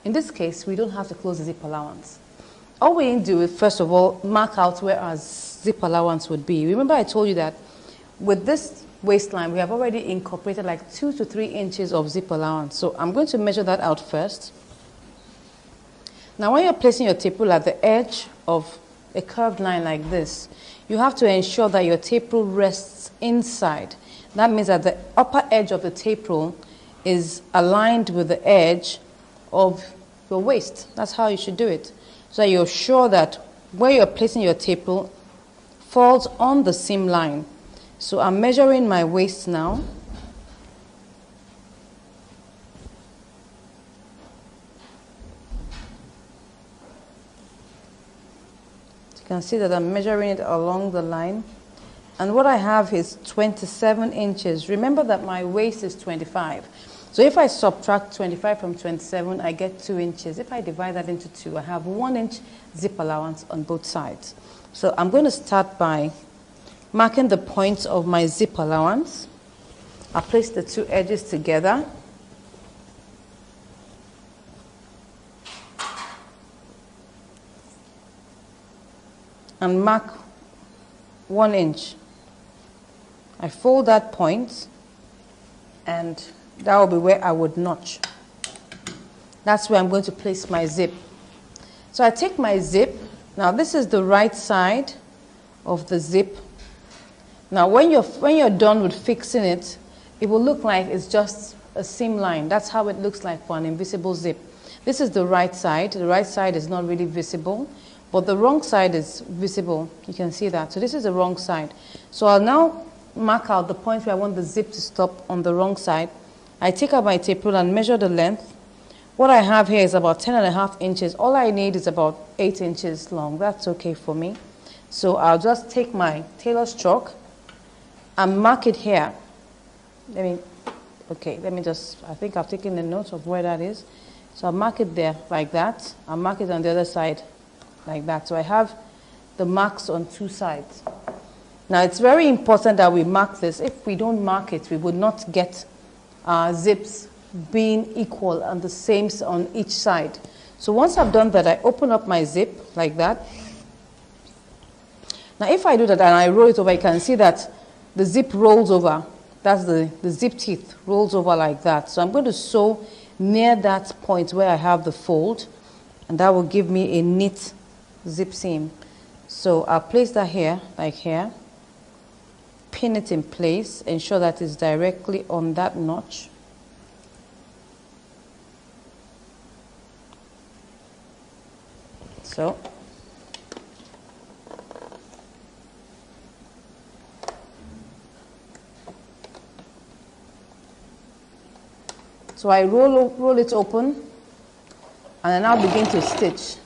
In this case, we don't have to close the zip allowance. All we need to do is, first of all, mark out where our zip allowance would be. Remember I told you that with this waistline, we have already incorporated like 2 to 3 inches of zip allowance. So I'm going to measure that out first. Now when you're placing your tape rule at the edge of a curved line like this, you have to ensure that your tape rule rests inside. That means that the upper edge of the tape rule is aligned with the edge of your waist. That's how you should do it. So you're sure that where you're placing your tape rule falls on the seam line. So I'm measuring my waist now. You can see that I'm measuring it along the line. And what I have is 27 inches. Remember that my waist is 25. So if I subtract 25 from 27, I get 2 inches. If I divide that into 2, I have 1 inch zip allowance on both sides. So I'm going to start by marking the points of my zip allowance. I'll place the two edges together. And mark 1 inch. I fold that point, and that will be where I would notch. That's where I'm going to place my zip. So I take my zip. Now this is the right side of the zip. Now when you're done with fixing it, it will look like it's just a seam line. That's how it looks like for an invisible zip. This is the right side. The right side is not really visible, but the wrong side is visible. You can see that. So this is the wrong side. So I'll now mark out the point where I want the zip to stop on the wrong side. I take out my tape rule and measure the length. What I have here is about 10.5 inches. All I need is about 8 inches long. That's okay for me. So I'll just take my tailor's chalk and mark it here. I think I've taken a note of where that is. So I'll mark it there like that. I'll mark it on the other side like that. So I have the marks on 2 sides. Now it's very important that we mark this. If we don't mark it, we would not get our zips being equal and the same on each side. So once I've done that, I open up my zip like that. Now if I do that and I roll it over, you can see that the zip rolls over. That's the zip teeth rolls over like that. So I'm going to sew near that point where I have the fold, and that will give me a neat zip seam. So I'll place that here, like here. Pin it in place, ensure that it's directly on that notch. So I roll it open, and I now begin to stitch.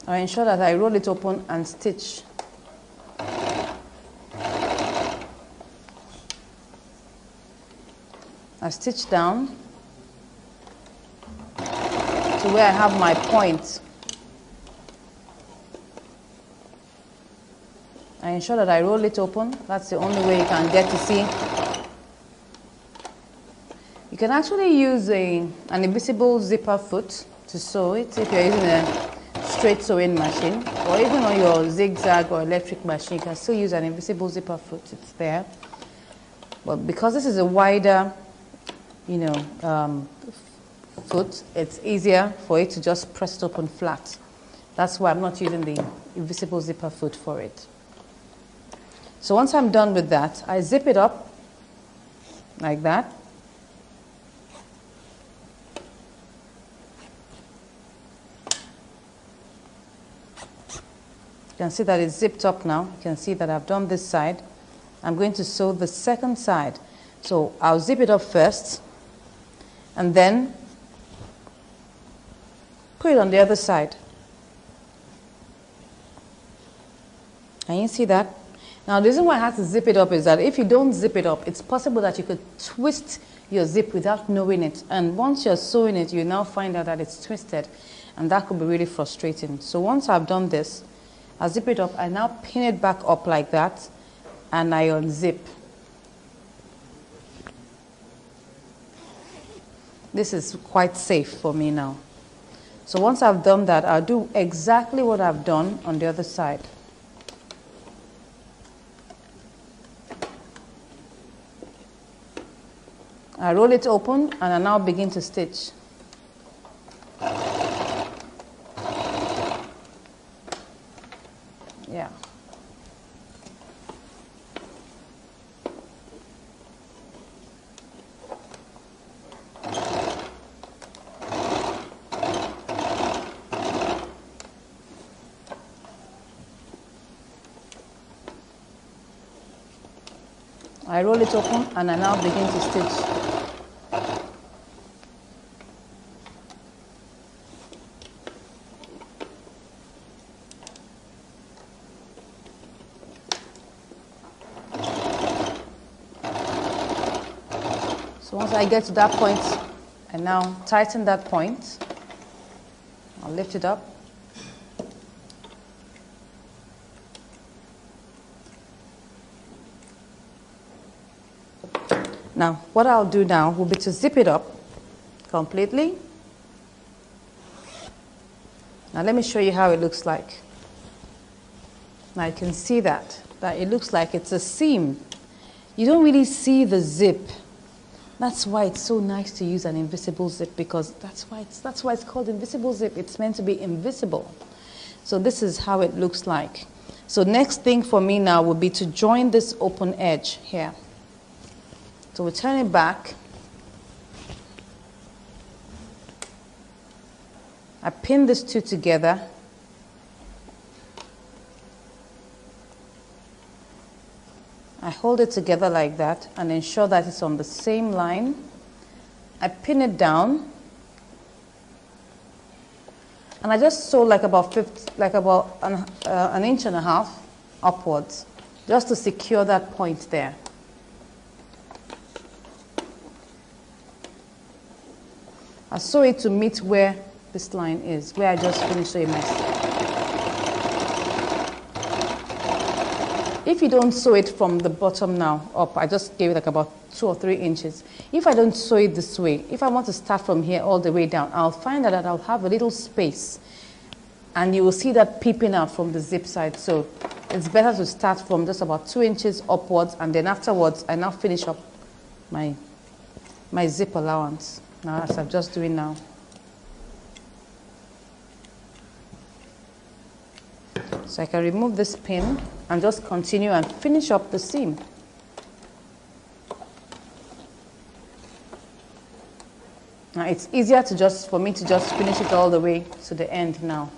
I ensure that I roll it open and stitch. I stitch down to where I have my point. I ensure that I roll it open. That's the only way you can get to see. You can actually use an invisible zipper foot to sew it if you're using a straight sewing machine, or even on your zigzag or electric machine. You can still use an invisible zipper foot. It's there. But because this is a wider, foot, it's easier for it to just press it open flat. That's why I'm not using the invisible zipper foot for it. So once I'm done with that, I zip it up like that. You can see that it's zipped up now. You can see that I've done this side. I'm going to sew the second side. So I'll zip it up first, and then put it on the other side. Can you see that? Now the reason why I have to zip it up is that if you don't zip it up, it's possible that you could twist your zip without knowing it. And once you're sewing it, you now find out that it's twisted, and that could be really frustrating. So once I've done this, I zip it up, I now pin it back up like that, and I unzip. This is quite safe for me now. So once I've done that, I'll do exactly what I've done on the other side. I roll it open and I now begin to stitch. Yeah. I roll it open and I now begin to stitch. So once I get to that point, I now tighten that point. I'll lift it up. Now, what I'll do now will be to zip it up completely. Now, let me show you how it looks like. Now, you can see that it looks like it's a seam. You don't really see the zip. That's why it's so nice to use an invisible zip, because that's why it's called invisible zip. It's meant to be invisible. So this is how it looks like. So next thing for me now would be to join this open edge here. So we turn it back. I pin these two together. I hold it together like that and ensure that it's on the same line. I pin it down. And I just sew like about an inch and a half upwards, just to secure that point there. I sew it to meet where this line is, where I just finished sewing my stitch. If you don't sew it from the bottom now up, I just gave it like about 2 or 3 inches. If I don't sew it this way, if I want to start from here all the way down, I'll find that I'll have a little space, and you will see that peeping out from the zip side. So it's better to start from just about 2 inches upwards, and then afterwards I now finish up my zip allowance. Now, as I'm just doing now. So I can remove this pin and just continue and finish up the seam. Now it's easier for me to just finish it all the way to the end now.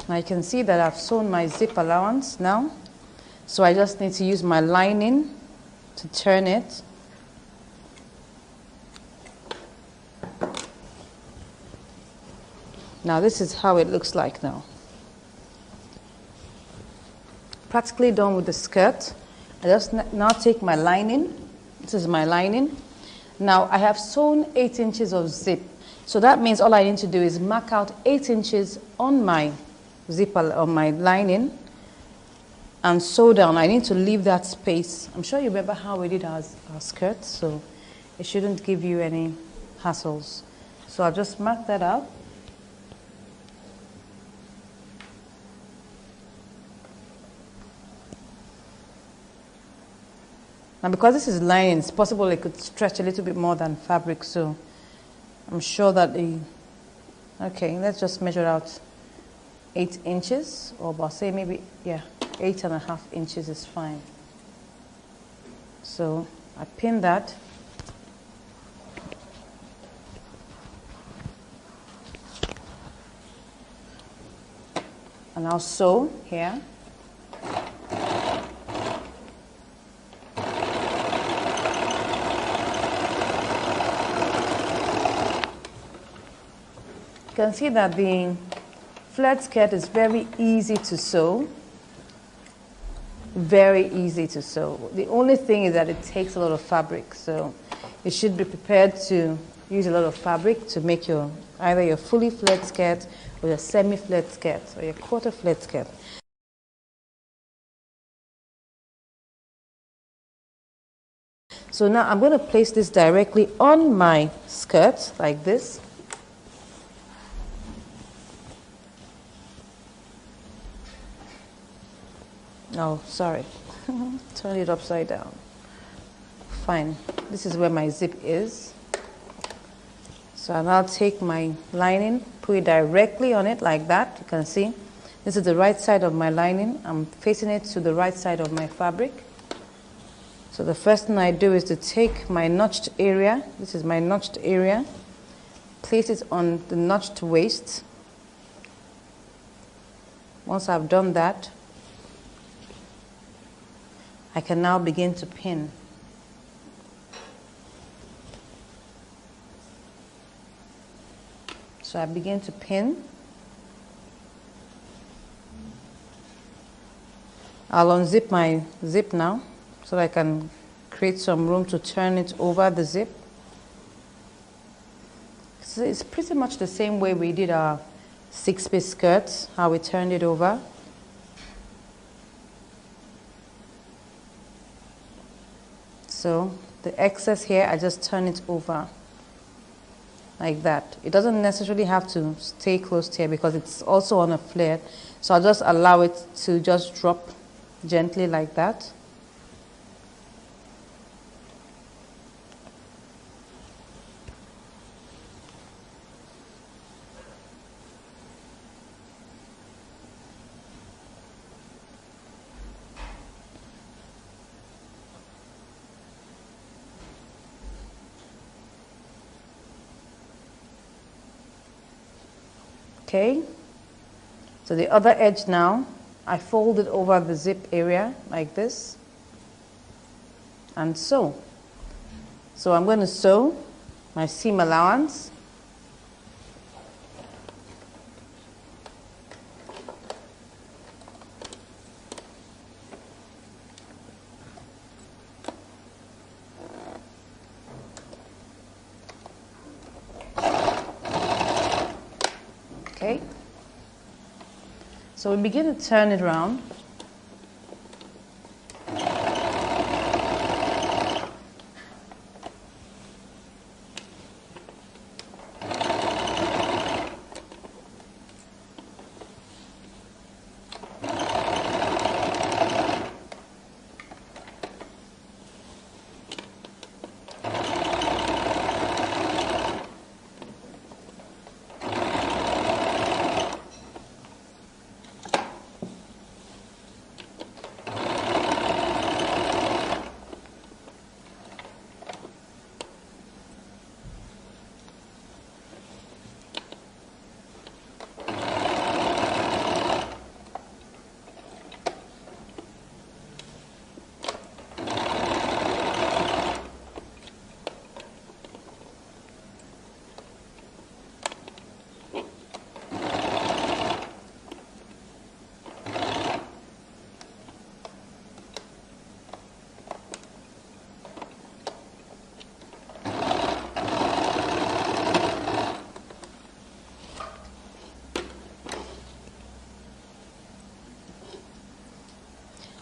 Now you can see that I've sewn my zip allowance now. So I just need to use my lining to turn it. Now this is how it looks like now. Practically done with the skirt. I just now take my lining. This is my lining. Now I have sewn 8 inches of zip. So that means all I need to do is mark out 8 inches on my zip on my lining and sew down. I need to leave that space. I'm sure you remember how we did our skirt, so it shouldn't give you any hassles. So I'll just mark that out. Now because this is lining, it's possible it could stretch a little bit more than fabric, so I'm sure that okay, let's just measure out 8 inches, or about say maybe, yeah, 8.5 inches is fine. So I pin that. And I'll sew here. You can see that the flared skirt is very easy to sew. Very easy to sew. The only thing is that it takes a lot of fabric, so you should be prepared to use a lot of fabric to make your either your fully flared skirt or your semi-flared skirt or your quarter flared skirt. So now I'm going to place this directly on my skirt like this. Oh, sorry. Turn it upside down. Fine. This is where my zip is. So I'll now take my lining, put it directly on it like that. You can see this is the right side of my lining. I'm facing it to the right side of my fabric. So the first thing I do is to take my notched area. This is my notched area. Place it on the notched waist. Once I've done that, I can now begin to pin. So I begin to pin. I'll unzip my zip now so that I can create some room to turn it over the zip. So it's pretty much the same way we did our 6-piece skirts, how we turned it over. So the excess here, I just turn it over like that. It doesn't necessarily have to stay closed here because it's also on a flare. So I'll just allow it to just drop gently like that. Okay, so the other edge now, I fold it over the zip area like this and sew. So I'm going to sew my seam allowance. Okay, so we begin to turn it around.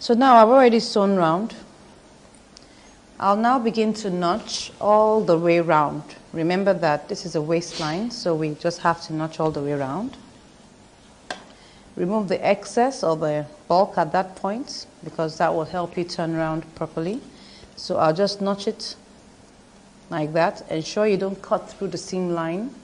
So now I've already sewn round. I'll now begin to notch all the way round. Remember that this is a waistline, so we just have to notch all the way around. Remove the excess or the bulk at that point because that will help you turn around properly. So I'll just notch it like that. Ensure you don't cut through the seam line.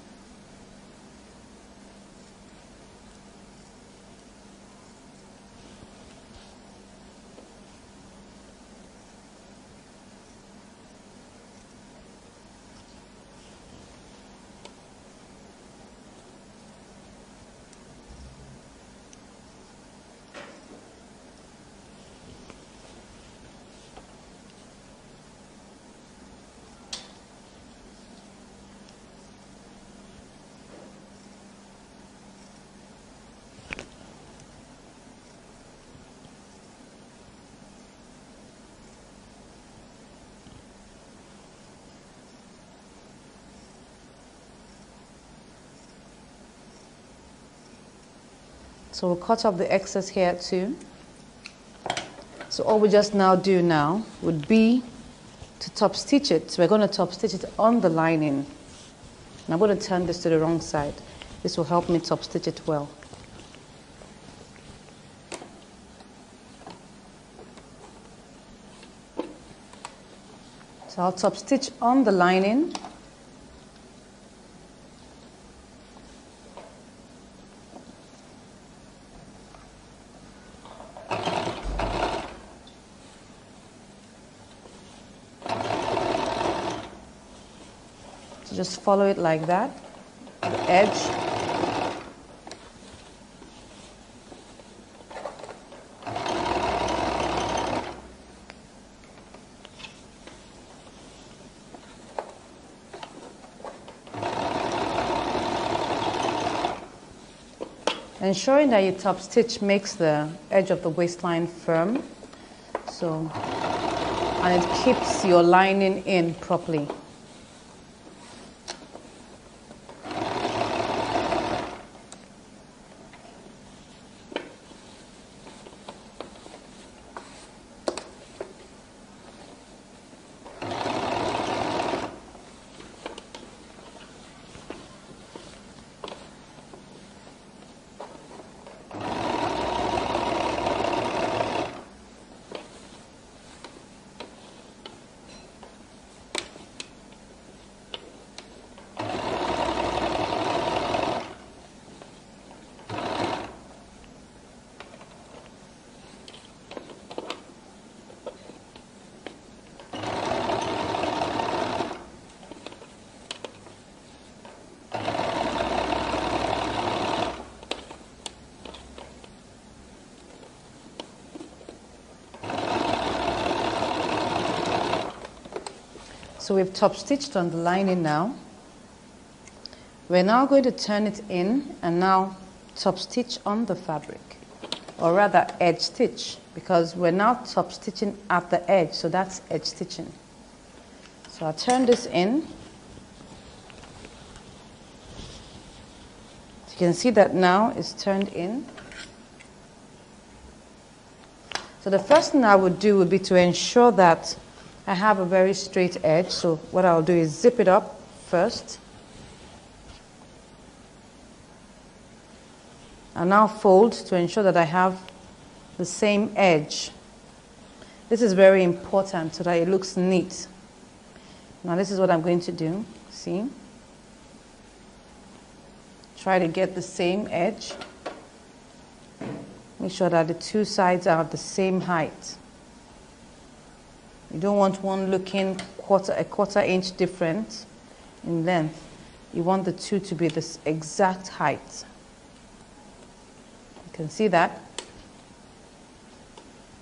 So we'll cut off the excess here too. So all we just now do now would be to top stitch it. So we're going to top stitch it on the lining. And I'm going to turn this to the wrong side. This will help me top stitch it well. So I'll top stitch on the lining. So just follow it like that, the edge. Ensuring that your top stitch makes the edge of the waistline firm, and it keeps your lining in properly. So we've top stitched on the lining now. We're now going to turn it in and now top stitch on the fabric, or rather edge stitch, because we're now top stitching at the edge, so that's edge stitching. So I'll turn this in. You can see that now it's turned in. So the first thing I would do would be to ensure that I have a very straight edge. So what I'll do is zip it up first. And now fold to ensure that I have the same edge. This is very important so that it looks neat. Now this is what I'm going to do. See? Try to get the same edge. Make sure that the two sides are the same height. You don't want one looking a quarter inch different in length. You want the two to be this exact height. You can see that.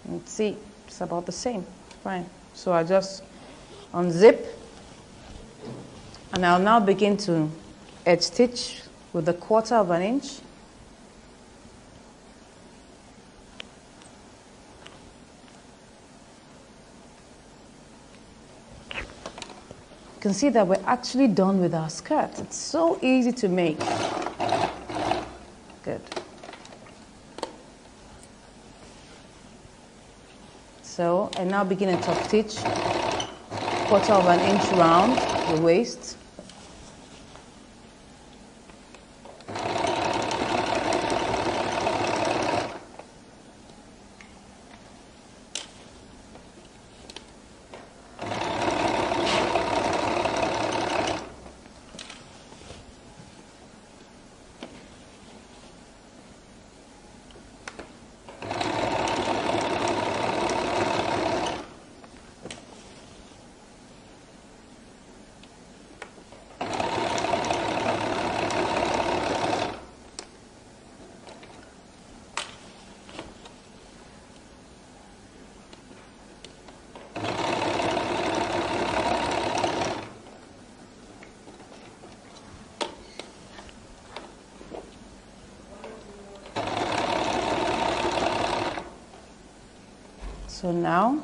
Let's see, it's about the same. Fine. So I just unzip, and I'll now begin to edge stitch with a 1/4 inch. You can see that we're actually done with our skirt. It's so easy to make. Good. So I now begin a top stitch, 1/4 inch round the waist. So now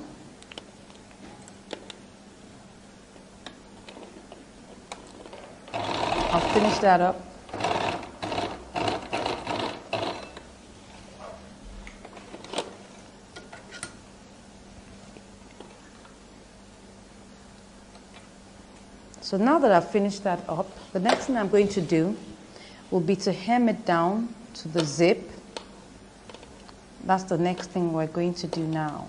I'll finish that up. So now that I've finished that up, the next thing I'm going to do will be to hem it down to the zip. That's the next thing we're going to do now.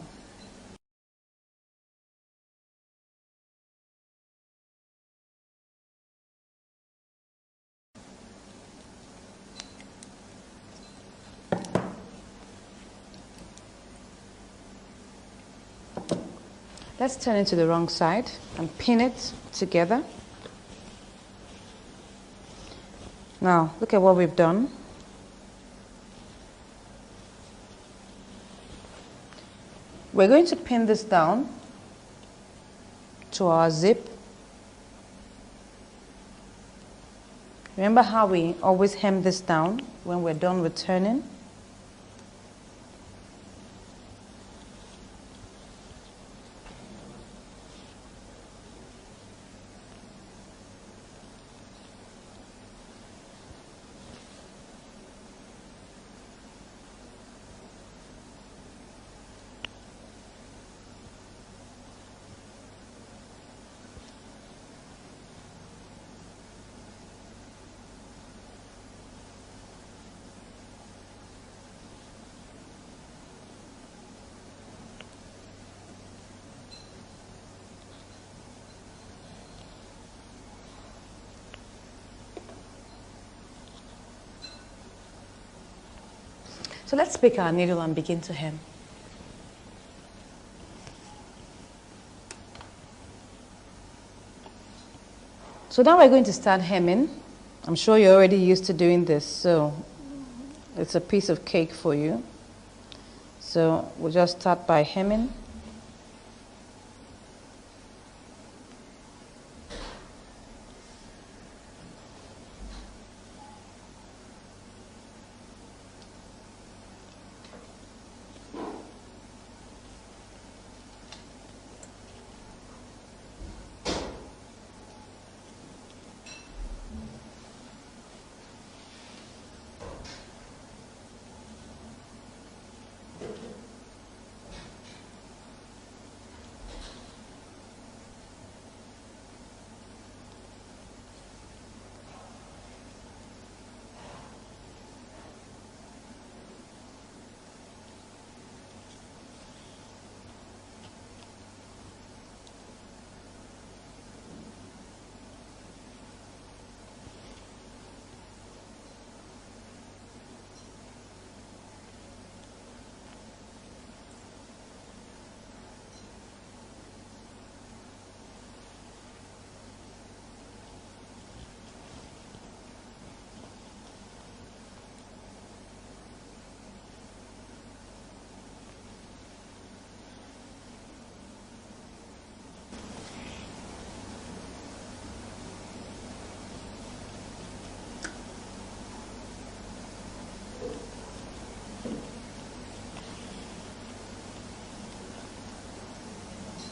Let's turn it to the wrong side and pin it together. Now, look at what we've done. We're going to pin this down to our zip. Remember how we always hem this down when we're done with turning? So let's pick our needle and begin to hem. So now we're going to start hemming. I'm sure you're already used to doing this, so it's a piece of cake for you. So we'll just start by hemming.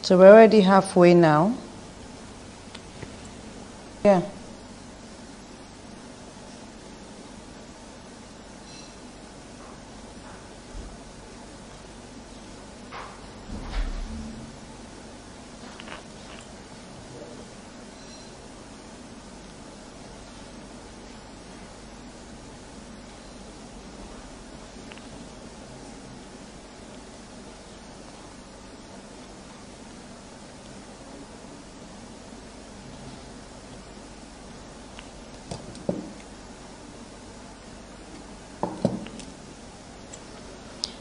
So we're already halfway now. Yeah.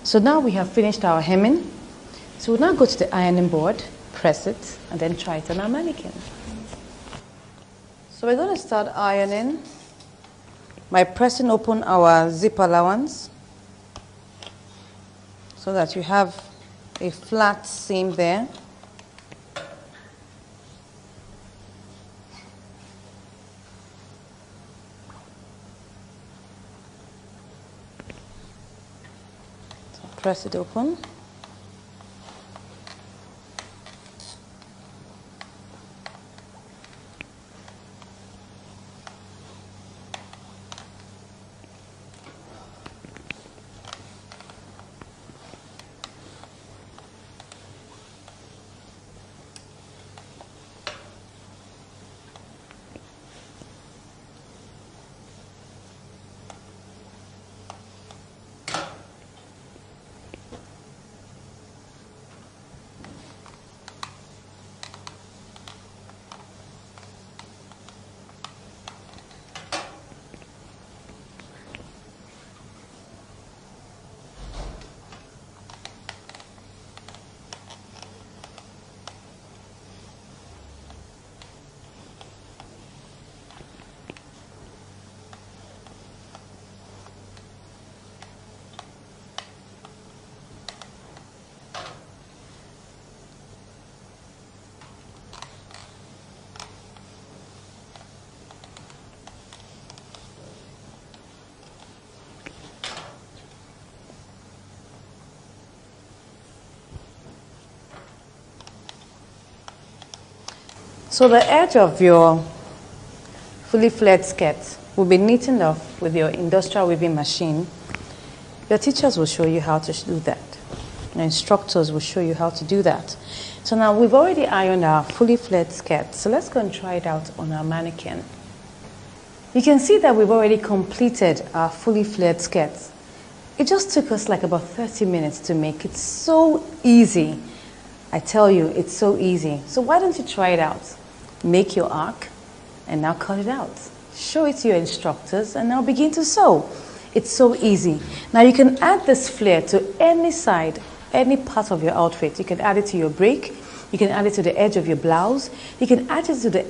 So now we have finished our hemming. So we'll now go to the ironing board, press it, and then try it on our mannequin. So we're going to start ironing by pressing open our zip allowance so that you have a flat seam there. Press it open. So the edge of your fully flared skirt will be knitted off with your industrial weaving machine. Your teachers will show you how to do that. Your instructors will show you how to do that. So now we've already ironed our fully flared skirt. So let's go and try it out on our mannequin. You can see that we've already completed our fully flared skirt. It just took us like about 30 minutes to make. It's so easy. I tell you, it's so easy. So why don't you try it out? Make your arc and now cut it out. Show it to your instructors and now begin to sew. It's so easy. Now you can add this flare to any side, any part of your outfit. You can add it to your break. You can add it to the edge of your blouse. You can add it to the